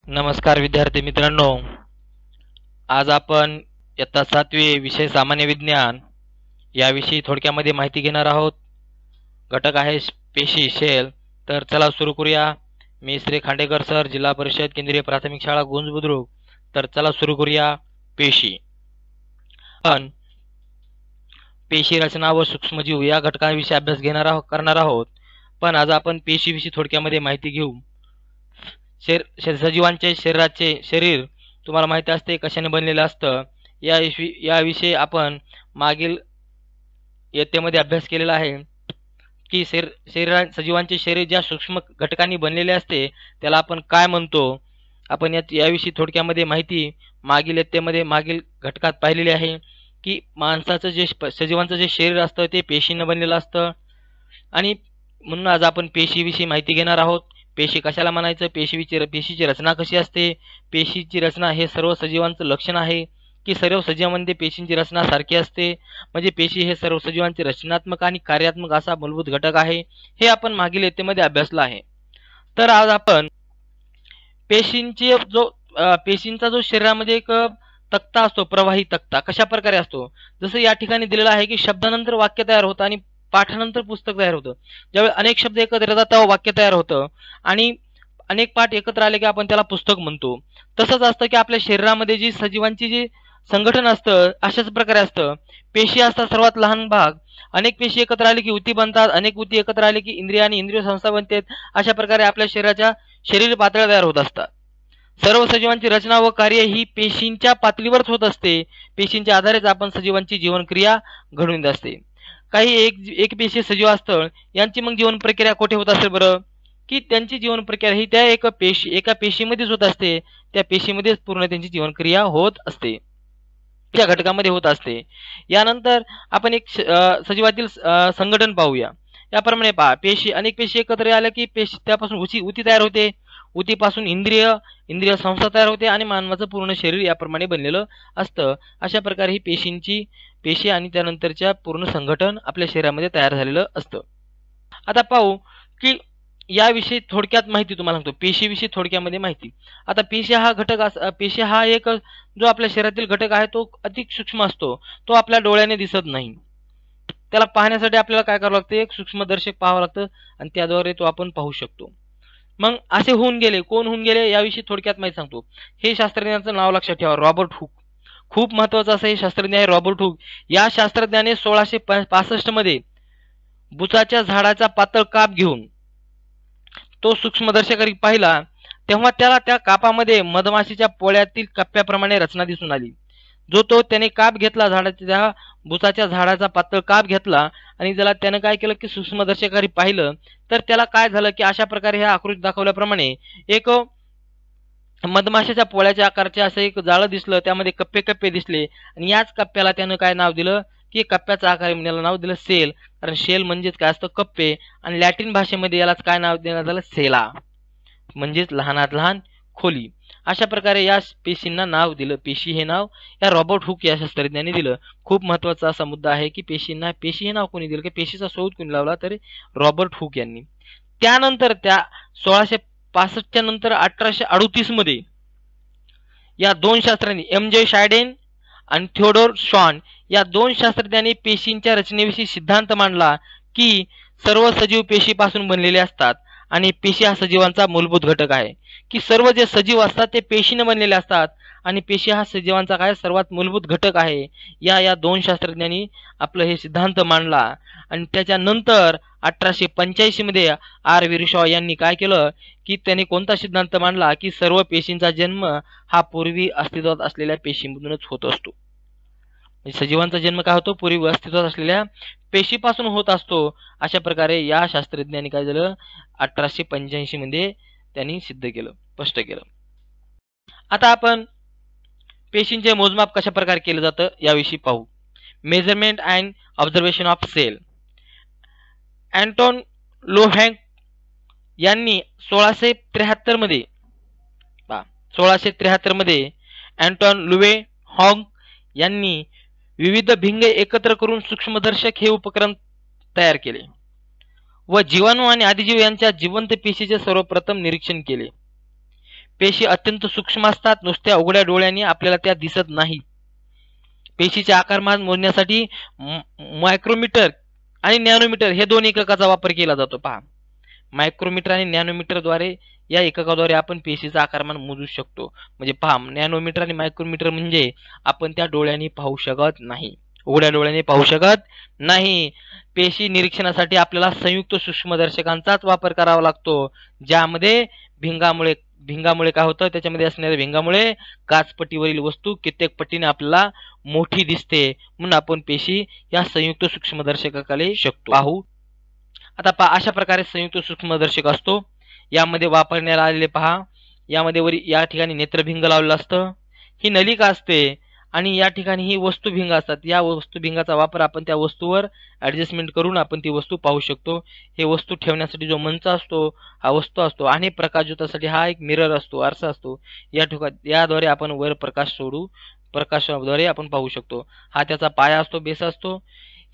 नमस्कार विद्यार्थी मित्रांनो, आज आपण इयत्ता 7वी विषय सामान्य विज्ञान याविषयी थोडक्यामध्ये माहिती घेणार आहोत। घटक आहे पेशी शेल। तर चला सुरू करूया। मी श्री खांडेकर सर, जिल्हा परिषद केंद्रीय प्राथमिक शाळा गुंज बुद्रुक। तर चला सुरू करूया। पेशी पण पेशी रचना व सूक्ष्मजीव या घटकांविषयी अभ्यास करणार आहोत। पण आज आपण पेशीविषयी थोडक्यामध्ये माहिती घेऊ। सजीवांचे शरीर तुम्हाला माहिती असते कशाने बनलेले असतं। याविषयी आपण मागील इयत्तेमध्ये अभ्यास केलेला आहे की सजीवांचे शरीर ज्या सूक्ष्म घटकांनी बनलेले असते त्याला आपण काय म्हणतो। आपण याविषयी थोडक्यामध्ये माहिती मागील इयत्तेमध्ये मागील घटकात पाहिलेली आहे की माणसाचं सजीवांचं जे शरीर असतं ते पेशीने बनलेलं असतं। आणि म्हणून आज आपण पेशीविषयी माहिती घेणार आहोत। पेशी कशाला म्हणायचं, पेशीची रचना कशी असते, पेशीची रचना हे सर्व सजीवांचं लक्षण आहे की सर्व सजीवांमध्ये पेशींची रचना सारखी असते। म्हणजे पेशी हे सर्व सजीवांचे रचनात्मक आणि कार्यात्मक असा मूलभूत घटक आहे। हे आपण मागील इयत्तेमध्ये अभ्यासलं आहे। तर आज आपण पेशींचा जो शरीरामध्ये एक तक्ता असतो, प्रवाही तक्ता कशा प्रकारे असतो, जसं या ठिकाणी दिलेलं आहे की शब्दानंतर वाक्य तयार होतं आणि पाठानंतर पुस्तक तयार होतं। ज्यावेळी अनेक शब्द एकत्र येतात तेव्हा वाक्य तयार होतं आणि अनेक पाठ एकत्र आले की आपण त्याला पुस्तक म्हणतो। तसंच असतं की आपल्या शरीरामध्ये जी सजीवांची जी संघटन असतं अशाच प्रकारे असतं। पेशी असतात सर्वात लहान भाग। अनेक पेशी एकत्र आले की ऊती बनतात, अनेक ऊती एकत्र आले की इंद्रिय आणि इंद्रिय संस्था बनतात। अशा प्रकारे आपल्या शरीर पातळ्या तयार होत असतात। सर्व सजीवांची रचना व कार्य ही पेशींच्या पातळीवरच होत असते। पेशींच्या आधारेच आपण सजीवांची जीवनक्रिया घडवून असते। काही एक पेशी सजीव असतं यांची मग जीवन प्रक्रिया कुठे होत असेल बरं, की त्यांची जीवन प्रक्रिया ही त्या एका पेशीमध्येच होत असते। त्या पेशीमध्येच पूर्ण त्यांची जीवनक्रिया होत असते, त्या घटकामध्ये होत असते। यानंतर आपण एक सजीवातील संघटन पाहूया। याप्रमाणे पहा, अनेक पेशी एकत्र आल्या की त्यापासून ऊती तयार होते। ऊतीपासून इंद्रिय संस्था तयार होते आणि मानवाचं पूर्ण शरीर याप्रमाणे बनलेलं असतं। अशा प्रकारे ही पेशी आणि त्यानंतरच्या पूर्ण संघटन आपल्या शरीरामध्ये तयार झालेलं असतं। आता पाहू की याविषयी थोडक्यात माहिती तुम्हाला सांगतो। पेशीविषयी थोडक्यामध्ये माहिती। आता पेशी हा एक जो आपल्या शरीरातील घटक आहे तो अति सूक्ष्म असतो। तो आपल्या डोळ्याने दिसत नाही। त्याला पाहण्यासाठी आपल्याला काय करावं लागतं, एक सूक्ष्मदर्शक पाहावं लागतं आणि त्याद्वारे तो आपण पाहू शकतो। मग असे कोण होऊन गेले याविषयी थोडक्यात माहिती सांगतो। हे शास्त्रज्ञाचं नाव लक्षात ठेवा, रॉबर्ट हुक। खूप महत्वाचं असं हे शास्त्रज्ञ आहे रॉबर्ट हुक। या शास्त्रज्ञाने 1665 मध्ये बुचाच्या झाडाचा पातळ काप घेऊन तो सूक्ष्मदर्शकाने पाहिला, तेव्हा त्याला त्या कापामध्ये मधमाशीच्या पोळ्यातील कप्प्याप्रमाणे रचना दिसून आली। त्याने काप घेतला, त्या बुचाच्या झाडाचा पातळ काप घेतला आणि त्याने काय केलं की सूक्ष्मदर्शकाने पाहिलं, तर त्याला काय झालं की अशा प्रकारे ह्या आकृतीत दाखवल्याप्रमाणे एक मधमाशीच्या पोळ्याच्या आकाराचे असं एक जाळं दिसलं, त्यामध्ये कप्पे कप्पे दिसले आणि याच कप्प्याला त्यानं काय नाव दिलं की कप्प्याचा आकार याला नाव दिलं सेल। कारण शेल म्हणजेच काय असतं, कप्पे, आणि लॅटिन भाषेमध्ये यालाच काय नाव देण्यात आलं, सेला, म्हणजेच लहानात लहान खोली। अशा प्रकारे या पेशींना नाव दिलं। पेशी हे नाव या रॉबर्ट हुक या शास्त्रज्ञाने दिलं। खूप महत्वाचा असा मुद्दा आहे की पेशी हे नाव कोणी दिलं, की पेशीचा शोध कोणी लावला, तर रॉबर्ट हुक यांनी। त्यानंतर त्या 1665 नंतर 1838 मध्ये या दोन शास्त्रज्ञांनी एम.जे. शायडेन आणि थिओडोर शॉन या दोन शास्त्रज्ञांनी पेशींच्या रचनेविषयी सिद्धांत मांडला की सर्व सजीव पेशीपासून बनलेले असतात आणि पेशी हा सजीवांचा मूलभूत घटक आहे। की सर्व जे सजीव असतात ते पेशीने बनलेले असतात आणि पेशी हा सजीवांचा काय सर्वात मूलभूत घटक आहे। या दोन शास्त्रज्ञांनी आपलं हे सिद्धांत मांडला। आणि त्याच्यानंतर 1885 मध्ये आर विरुशॉ यांनी काय केलं की त्यांनी कोणता सिद्धांत मांडला की सर्व पेशींचा जन्म हा पूर्वी अस्तित्वात असलेल्या पेशींमधूनच होत असतो। सजीवांचा जन्म काय होतो, पूर्वी अस्तित्वात असलेल्या पेशीपासून होत असतो। अशा प्रकारे या शास्त्रज्ञांनी काय झालं, 1885 मध्ये त्यांनी सिद्ध केलं, स्पष्ट केलं। आता आपण पेशींचे मोजमाप कशा प्रकारे केले जातं याविषयी पाहू। Measurement and observation of cell. Anton Leeuwenhoek यांनी 1673 मध्ये अँटॉन लुवे हॉंग यांनी विविध भिंग एकत्र करून सूक्ष्मदर्शक हे उपकरण तयार केले व जीवाणू आणि आदिजीव यांच्या जिवंत पेशीचे सर्वप्रथम निरीक्षण केले। पेशी अत्यंत सूक्ष्म असतात, नुसत्या उघड्या डोळ्यांनी आपल्याला त्या दिसत नाही. पेशीचे आकारमान मोजण्यासाठी मायक्रोमीटर आणि नॅनोमीटर हे दोन एककाचा वापर केला जातो. पहा, मायक्रोमीटर आणि नॅनोमीटर द्वारे या एककाद्वारे आपण पेशीचा आकारमान मोजू शकतो. म्हणजे पहा, नॅनोमीटर आणि मायक्रोमीटर म्हणजे आपण त्या डोळ्यांनी पाहू शकत नाही, उघड्या डोळ्यांनी पाहू शकत नाही. पेशी निरीक्षणासाठी आपल्याला संयुक्त सूक्ष्मदर्शकांचाच वापर करावा लागतो, ज्यामध्ये भिंगामुळे काय होतं, त्याच्यामध्ये असणाऱ्या भिंगामुळे काचपट्टीवरील वस्तू कित्येक पटीने आपल्याला मोठी दिसते, म्हणून आपण पेशी या संयुक्त सूक्ष्मदर्शकाखाली शकतो पाहू. आता पहा, अशा प्रकारे संयुक्त सूक्ष्मदर्शक असतो. यामध्ये वापरण्यात आलेले पहा, यामध्ये या ठिकाणी नेत्रभिंग लावलेलं असतं, ही नलिका असते आणि या ठिकाणी ही वस्तुभिंग असतात. या वस्तुभिंगाचा वापर आपण त्या वस्तूवर ऍडजस्टमेंट करून आपण ती वस्तू पाहू शकतो. हे वस्तू ठेवण्यासाठी जो मंच असतो हा वस्तू असतो आणि प्रकाशझोतासाठी हा एक मिरर असतो, आरसा असतो. याद्वारे आपण वर प्रकाशाद्वारे आपण पाहू शकतो. हा त्याचा पाया असतो, बेस असतो.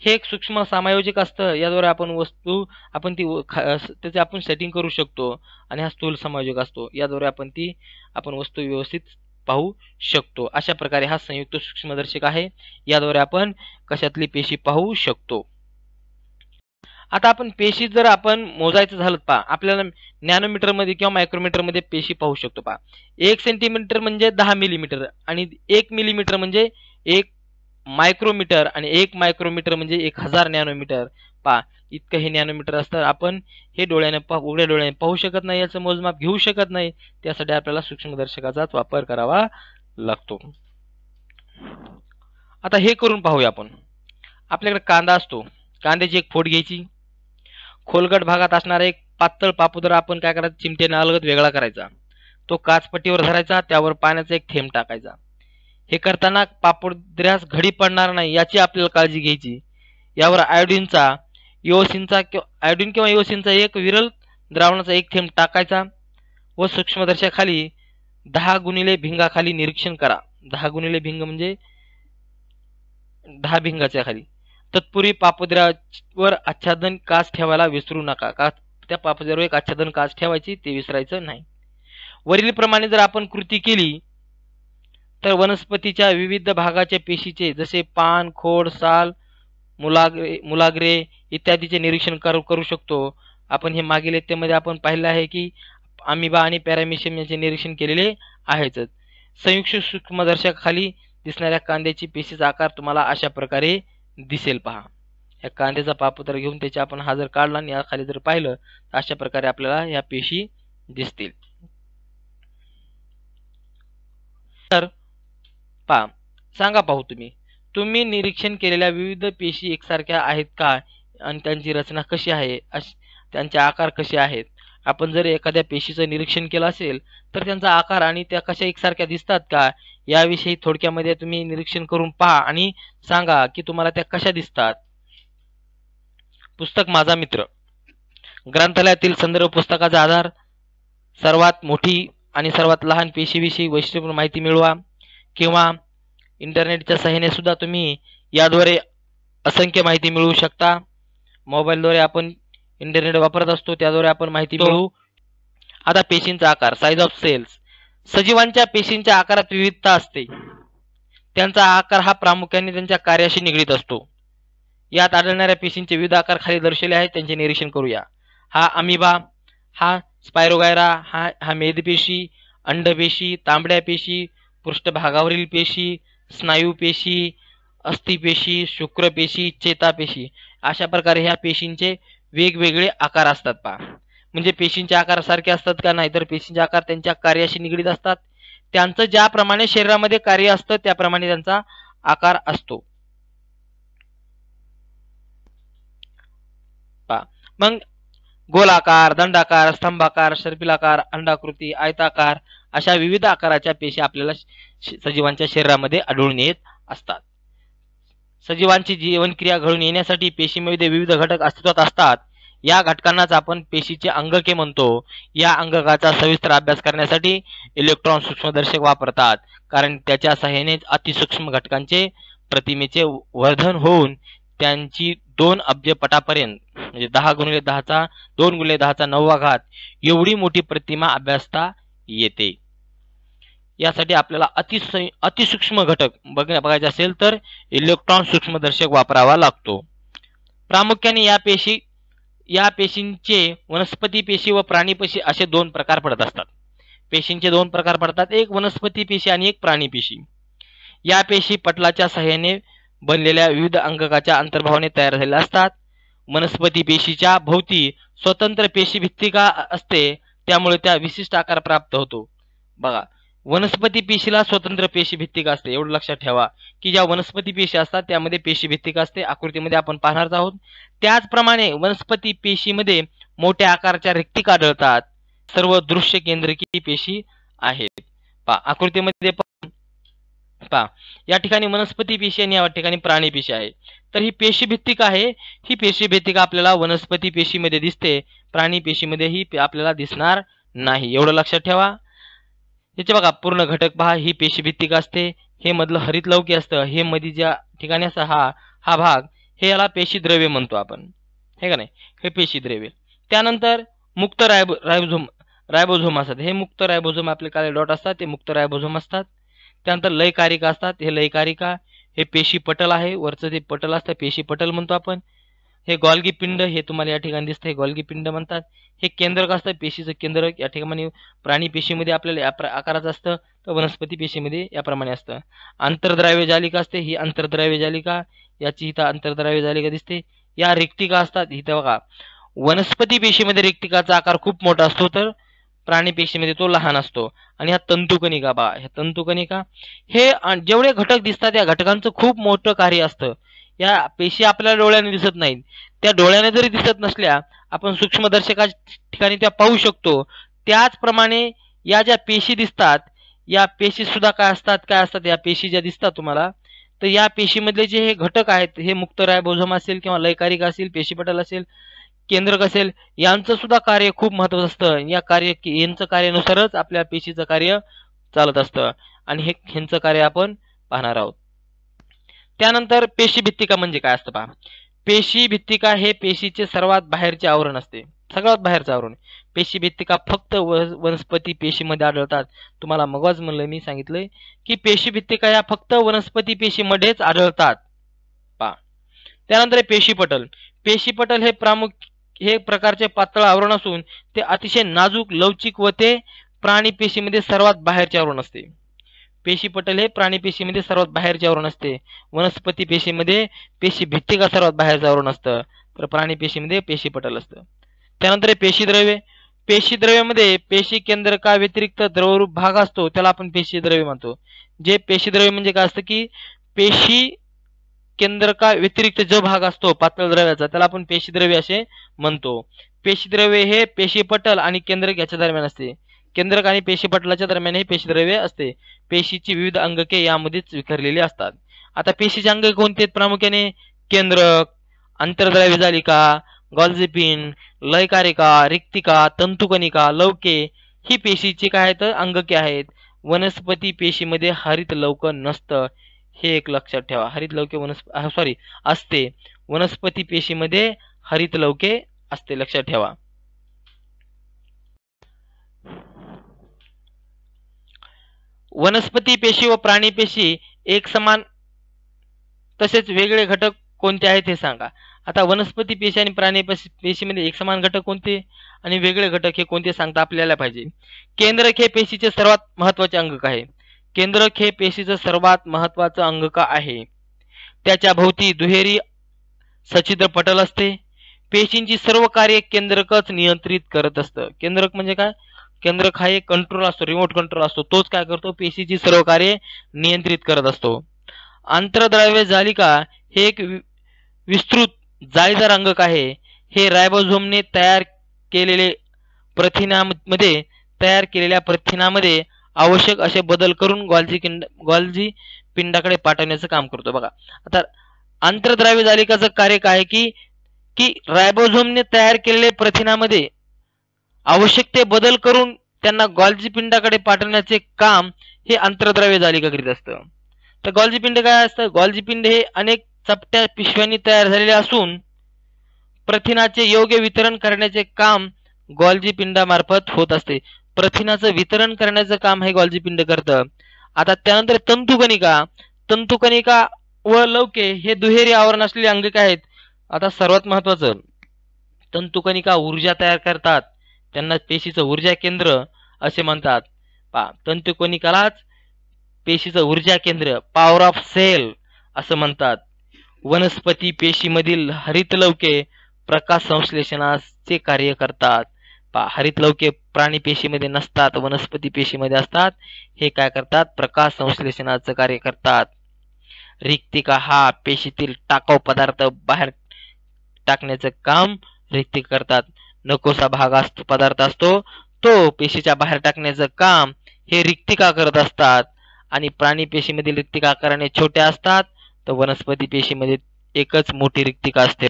हे एक सूक्ष्म समायोजक असतं, याद्वारे आपण त्याचे आपण सेटिंग करू शकतो. आणि हा स्थूल समायोजक असतो, याद्वारे आपण वस्तू व्यवस्थित पाहू शकतो. अशा प्रकारे हा संयुक्त सूक्ष्मदर्शक आहे, याद्वारे आपण कशातली पेशी पाहू शकतो. आता आपण पेशी जर आपण मोजायचं झालं पहा, आपल्याला नॅनोमीटर मध्ये किंवा मायक्रोमीटर मध्ये पेशी पाहू शकतो. पहा, 1 सेंटीमीटर म्हणजे 10 मिलीमीटर आणि 1 मिलीमीटर म्हणजे 1 मायक्रोमीटर आणि 1 मायक्रोमीटर म्हणजे 1000 नॅनोमीटर. पहा, इतकं हे नॅनोमीटर असतं. आपण हे उघड्या डोळ्याने पाहू शकत नाही, याचं मोजमाप घेऊ शकत नाही. त्यासाठी आपल्याला सूक्ष्मदर्शकाचाच वापर करावा लागतो. आता हे करून पाहूया आपण. आपल्याकडे कांदा असतो, कांद्याची एक फोड घ्यायची, खोलगट भागात असणारा एक पातळ पापुद्रा आपण काय करायचं, चिमट्याने अलगद वेगळा करायचा. तो काचपट्टीवर धरायचा, त्यावर पाण्याचा एक थेंब टाकायचा. हे करताना पापुद्र्यास घडी पडणार नाही याची आपल्याला काळजी घ्यायची. यावर आयोडीन किंवा इओसिनचा एक विरल द्रावणाचा एक थेंब टाकायचा व सूक्ष्मदर्शकाखाली 10 गुणिले भिंगाखाली निरीक्षण करा. 10 गुणिले भिंग म्हणजे 10 भिंगाच्या खाली. तत्पूर्वी पापुद्र्यावर आच्छादन काच ठेवायला विसरू नका. त्या पापुद्र्यावर एक आच्छादन काच ठेवायची, ते विसरायचं नाही. वरील प्रमाणे जर आपण कृती केली तर वनस्पतीच्या विविध भागाच्या पेशीचे जसे पान, खोड, साल, मुलाग्रे इत्यादीचे निरीक्षण करू शकतो. आपण हे मागील इत्यामध्ये आपण पाहिलं आहे की अमिबा आणि पॅरामिशियम यांचे निरीक्षण केलेले आहेच. संयुक्त सूक्ष्मदर्शकाखाली दिसणाऱ्या कांद्याची पेशीचा आकार तुम्हाला अशा प्रकारे दिसेल. पहा, या कांद्याचा पापुद्रा घेऊन त्याचे आपण हा जर काढला आणि याखाली जर पाहिलं तर अशा प्रकारे आपल्याला या पेशी दिसतील. तर पहा, सांगा पाहू, तुम्ही निरीक्षण केलेल्या विविध पेशी एकसारख्या आहेत का आणि त्यांची रचना कशी आहे, त्यांचे आकार कसे आहेत. आपण जर एखाद्या पेशीचं निरीक्षण केलं असेल तर त्यांचा आकार आणि त्या कशा एकसारख्या दिसतात का याविषयी थोडक्यामध्ये तुम्ही निरीक्षण करून पहा आणि सांगा की तुम्हाला त्या कशा दिसतात. पुस्तक माझा मित्र ग्रंथालयातील संदर्भ पुस्तकाचा आधार. सर्वात मोठी आणि सर्वात लहान पेशीविषयी वैशिष्ट्यपूर्ण माहिती मिळवा, किंवा इंटरनेटच्या सहाय्याने सुद्धा तुम्ही याद्वारे असंख्य माहिती मिळवू शकता. मोबाईलद्वारे आपण इंटरनेट वापरत असतो, त्याद्वारे आपण माहिती मिळवू. आता पेशींचा आकार, साइज ऑफ सेल्स. सजीवांच्या पेशींच्या आकारात विविधता असते. त्यांचा आकार हा प्रामुख्याने त्यांच्या कार्याशी निगडीत असतो. यात आढळणाऱ्या पेशींचे विविध आकार खाली दर्शवले आहेत, त्यांचे निरीक्षण करूया. हा अमिबा, हा स्पायरोगायरा, हा मेदपेशी, अंडपेशी, तांबड्या पेशी, पृष्ठभागावरील पेशी, स्नायू पेशी, अस्थिपेशी, शुक्रपेशी, चेतापेशी. अशा प्रकारे ह्या पेशींचे वेगवेगळे आकार असतात. पहा, म्हणजे पेशींचे आकार सारखे असतात का, नाही तर पेशींचे आकार त्यांच्या कार्याशी निगडीत असतात. त्यांचं ज्याप्रमाणे शरीरामध्ये कार्य असतं त्याप्रमाणे त्यांचा आकार असतो. पहा, मग गोलाकार, दंडाकार, स्तंभाकार, सर्पिलाकार, अंडाकृती, आयताकार अशा विविध आकाराच्या पेशी आपल्याला सजीवांच्या शरीरामध्ये आढळून येत असतात. सजीवांची जीवनक्रिया घडून येण्यासाठी पेशीमध्ये विविध घटक अस्तित्वात असतात. या घटकांनाच आपण पेशीचे अंगके म्हणतो. या अंगकाचा सविस्तर अभ्यास करण्यासाठी इलेक्ट्रॉन सूक्ष्मदर्शक वापरतात, कारण त्याच्या सहाय्याने अतिसूक्ष्म घटकांचे प्रतिमेचे वर्धन होऊन त्यांची 2 अब्ज पटापर्यंत म्हणजे 10 गुणिले 10 चा 2 गुणिले 10 चा 9वा घात एवढी मोठी प्रतिमा अभ्यासता येते. यासाठी आपल्याला अतिसूक्ष्म घटक बघायचे असेल तर इलेक्ट्रॉन सूक्ष्मदर्शक वापरावा लागतो। प्रामुख्याने या पेशींचे वनस्पती पेशी व प्राणी पेशी असे दोन प्रकार पडत असतात। पेशींचे दोन प्रकार पडतात, एक वनस्पती पेशी आणि एक प्राणी पेशी। या पेशी पटलाच्या सहाय्याने बनलेल्या विविध अंगकाच्या अंतर्भावाने तयार झालेल्या असतात। वनस्पती पेशीच्या भोवती स्वतंत्र पेशी भित्तिका असते, त्यामुळे त्या विशिष्ट आकार प्राप्त होतो। बघा, वनस्पती पेशीला स्वतंत्र पेशी भित्तिका असते, एवढं लक्षात ठेवा की ज्या वनस्पती पेशी असतात त्यामध्ये पेशी भित्तिका असते, आकृतीमध्ये आपण पाहणार आहोत। त्याचप्रमाणे वनस्पती पेशीमध्ये मोठ्या आकाराच्या रिक्तिका आढळतात, सर्व दृश्य केंद्रकी पेशी आहेत। आकृतीमध्ये पहा, या ठिकाणी वनस्पती पेशी आणि या ठिकाणी प्राणी पेशी आहे। तर ही पेशी भित्तिका आहे, ही पेशी भित्तिका आपल्याला वनस्पती पेशीमध्ये दिसते, प्राणी पेशीमध्ये ही आपल्याला दिसणार नाही, एवढं लक्षात ठेवा। याचे बघा पूर्ण घटक पहा, ही पेशी भित्तिका असते, हे मधलं हरित लवके असतं, हे मध्ये ज्या ठिकाणी असं हा भाग, हे याला पेशी द्रव्य म्हणतो आपण, हे का नाही, हे पेशी द्रव्य। त्यानंतर मुक्त रायबोझोम असतात, हे मुक्त रायबोझोम आपले काळे डॉट असतात, ते मुक्त रायबोझोम असतात। त्यानंतर लयकारिका असतात, हे लयकारिका, हे पेशी पटल आहे, वरचं ते पटल असतं पेशी पटल म्हणतो आपण। हे गोल्गी पिंड, हे तुम्हाला या ठिकाणी दिसतं, हे गोल्गी पिंड म्हणतात। हे केंद्रक असतं, पेशीचं केंद्रक या ठिकाणी प्राणी पेशीमध्ये आपल्याला या आकाराचं असतं, तर वनस्पती पेशीमध्ये याप्रमाणे असतं। आंतरद्राव्य जालिका असते, ही आंतरद्राव्य जालिका, याची इथं आंतरद्राव्य जालिका दिसते। या रिक्तिका असतात, इथं बघा वनस्पती पेशीमध्ये रिक्तिकाचा आकार खूप मोठा असतो, तर प्राणी पेशीमध्ये तो लहान असतो। आणि ह्या तंतुकणिका बघा, ह्या तंतुकणिका, हे जेवढे घटक दिसतात या घटकांचं खूप मोठं कार्य असतं। या पेशी आपल्याला डोळ्याने दिसत नाहीत, त्या डोळ्याने जरी दिसत नसल्या आपण सूक्ष्मदर्शकाच्या ठिकाणी त्या पाहू शकतो। त्याचप्रमाणे या ज्या पेशी दिसतात, या पेशी सुद्धा काय असतात या पेशी ज्या दिसतात तुम्हाला, तर या पेशीमधले जे हे घटक आहेत, हे मुक्त रायबोझोम असेल किंवा लयकारिका असेल, पेशीपटल असेल, केंद्रक असेल, यांचं सुद्धा कार्य खूप महत्त्वाचं असतं। यांचं कार्यानुसारच आपल्या पेशीचं कार्य चालत असतं, आणि ह्यांचं कार्य आपण पाहणार आहोत। त्यानंतर पेशी भित्तिका म्हणजे काय असतं पहा। पेशी भित्तिका हे पेशीचे सर्वात बाहेरचे आवरण असते, सगळ्यात बाहेरचं आवरण। पेशी भित्तिका फक्त वनस्पती पेशीमध्ये आढळतात। तुम्हाला मगच म्हणलं, मी सांगितलंय की पेशी भित्तिका या फक्त वनस्पती पेशीमध्येच आढळतात पहा। त्यानंतर पेशीपटल, पेशीपटल हे प्रकारचे पातळ आवरण असून ते अतिशय नाजूक, लवचिक व ते प्राणी पेशीमध्ये सर्वात बाहेरचे आवरण असते। पेशीपटल हे प्राणी पेशीमध्ये सर्वात बाहेरचे आवरण असते, वनस्पती पेशीमध्ये पेशी भित्तिका सर्वात बाहेरचं आवरण असतं, तर प्राणी पेशीमध्ये पेशीपटल असतं। त्यानंतर पेशीद्रव्य, पेशीद्रव्यामध्ये पेशी केंद्रका व्यतिरिक्त द्रवरूप भाग असतो, त्याला आपण पेशीद्रव्य म्हणतो। जे पेशीद्रव्य म्हणजे काय असतं की पेशी केंद्रका व्यतिरिक्त जो भाग असतो पातळ द्रव्याचा, त्याला आपण पेशीद्रव्य असे म्हणतो। पेशीद्रव्य हे पेशीपटल आणि केंद्रक याच्या दरम्यान असते, केंद्रक आणि पेशीपटलाच्या दरम्यान हे पेशीद्रव्य असते। पेशीची विविध अंगके यामध्येच विखरलेली असतात। आता पेशीचे अंग कोणते आहेत प्रामुख्याने? केंद्रक, आंतरद्राव्य जालिका, गोल्जी पिंड, लयकारिका, रिक्तिका, तंतुकणिका, लवके, ही पेशीची काय आहेत? अंगके आहेत। वनस्पती पेशीमध्ये हरित लवक नसतं, हे एक लक्षात ठेवा। हरित लवके असते, वनस्पती पेशीमध्ये हरित लवके असते, लक्षात ठेवा। वनस्पती पेशी व प्राणी पेशी एक समान तसेच वेगळे घटक कोणते आहेत हे सांगा। आता वनस्पती पेशी आणि प्राणी पेशीमध्ये एक समान घटक कोणते आणि वेगळे घटक हे कोणते सांगता आपल्याला पाहिजे। केंद्रक हे पेशीचे सर्वात महत्त्वाचे अंगक आहे, केंद्रक हे पेशीचं सर्वात महत्त्वाचं अंगक आहे। त्याच्या भोवती दुहेरी सच्छिद्र पटल असते। पेशींची सर्व कार्य केंद्रकच नियंत्रित करत असतं। केंद्रक म्हणजे काय? केंद्रक हा एक कंट्रोल असतो, रिमोट कंट्रोल असतो, तोच काय करतो? पेशीची सर्व कार्य नियंत्रित करत असतो। आंतरद्राव्य जालिका हे एक विस्तृत जाळीदार अंगक आहे। हे रायबोझोमने तयार केलेल्या प्रथिनामध्ये आवश्यक असे बदल करून गोल्जी पिंडाकडे पाठवण्याचं काम करतो। बघा, आता आंतरद्राव्य जालिकाचं कार्य काय आहे की रायबोझोमने तयार केलेल्या प्रथिनामध्ये आवश्यक ते बदल करून त्यांना गोल्जी पिंडाकडे पाठवण्याचे काम हे आंतरद्राव्य जालिका करीत असतं। तर गोल्जी पिंड काय असतं? गोल्जी पिंड हे अनेक चपट्या पिशव्यांनी तयार झालेले असून प्रथिनाचे योग्य वितरण करण्याचे काम गोल्जी पिंडामार्फत होत असते। प्रथिनाचं वितरण करण्याचं काम हे गोल्जी पिंड करतं. आता त्यानंतर तंतुकणिका. तंतुकणिका व लवके हे दुहेरी आवरण असलेले अंगिक आहेत. आता सर्वात महत्वाचं, तंतुकणिका ऊर्जा तयार करतात, त्यांना पेशीचं ऊर्जा केंद्र असे म्हणतात. तंतुकणिकालाच पेशीचं ऊर्जा केंद्र, पॉवर ऑफ सेल असं म्हणतात. वनस्पती पेशीमधील हरितलवके प्रकाश संश्लेषणाचे कार्य करतात. हरितलवके प्राणी पेशीमध्ये नसतात, वनस्पती पेशीमध्ये असतात. हे काय करतात? प्रकाश संश्लेषणाचं कार्य करतात. रिक्तिका हा पेशीतील टाकाऊ पदार्थ बाहेर टाकण्याचं काम रिक्तिका करतात. नकोसा पदार्थ असतो तो पेशीच्या बाहेर टाकण्याचं काम हे रिक्तिका करत असतात. आणि प्राणी पेशीमधील रिक्तिका आकाराने छोट्या असतात, तर वनस्पती पेशीमध्ये एकच मोठी रिक्तिका असते.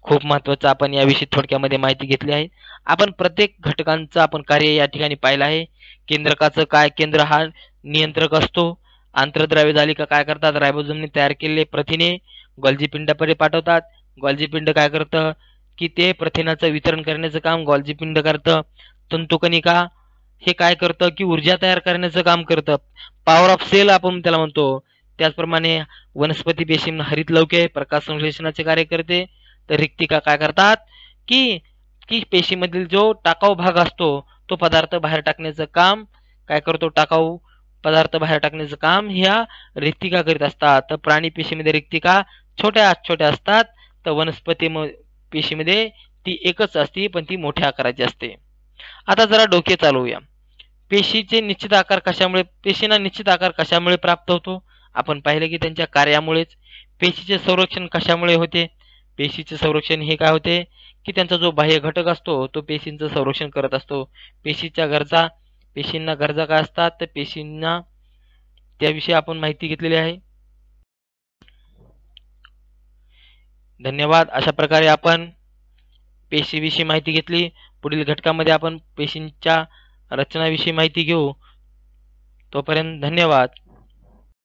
खूप महत्वाचं आपण याविषयी थोडक्यामध्ये माहिती घेतली आहे. आपण प्रत्येक घटकांचं आपण कार्य या ठिकाणी पाहिलं आहे. केंद्रकाचं काय? केंद्र हा नियंत्रक असतो. आंतरद्रव्य झाली का काय करतात? रायबोसोमने तयार केलेले प्रथिने गोल्जी पिंडाकडे पाठवतात. गोल्जी पिंड काय करतं की ते प्रथिनाचं वितरण करण्याचं काम गोल्जी पिंड करतं. तंतुकणिका हे काय करतं की ऊर्जा तयार करण्याचं काम करतं, पॉवर ऑफ सेल आपण त्याला म्हणतो. त्याचप्रमाणे वनस्पती पेशींना हरितलवके प्रकाश संश्लेषणाचे कार्य करते. तर रिक्तिका काय करतात की की पेशीमधील जो टाकाऊ भाग असतो तो पदार्थ बाहेर टाकण्याचं काम काय करतो? टाकाऊ पदार्थ बाहेर टाकण्याचं काम ह्या रिक्तिका करीत असतात. तर प्राणी पेशीमध्ये रिक्तिका छोट्या छोट्या असतात, तर वनस्पती पेशीमध्ये ती एकच असते, पण ती मोठ्या आकाराची असते. आता जरा डोके चालवूया. पेशीचे निश्चित आकार कशामुळे, पेशींना निश्चित आकार कशामुळे प्राप्त होतो? आपण पाहिलं की त्यांच्या कार्यामुळेच. पेशीचे संरक्षण कशामुळे होते? पेशीचे संरक्षण हे काय होते की त्यांचा जो बाह्य घटक असतो तो पेशींचं संरक्षण करत असतो. पेशींना गरजा काय असतात? तर पेशींना त्याविषयी आपण माहिती घेतलेली आहे. धन्यवाद. अशा प्रकारे आपण पेशीविषयी माहिती घेतली. पुढील घटकामध्ये आपण पेशींच्या रचनाविषयी माहिती घेऊ. तोपर्यंत धन्यवाद.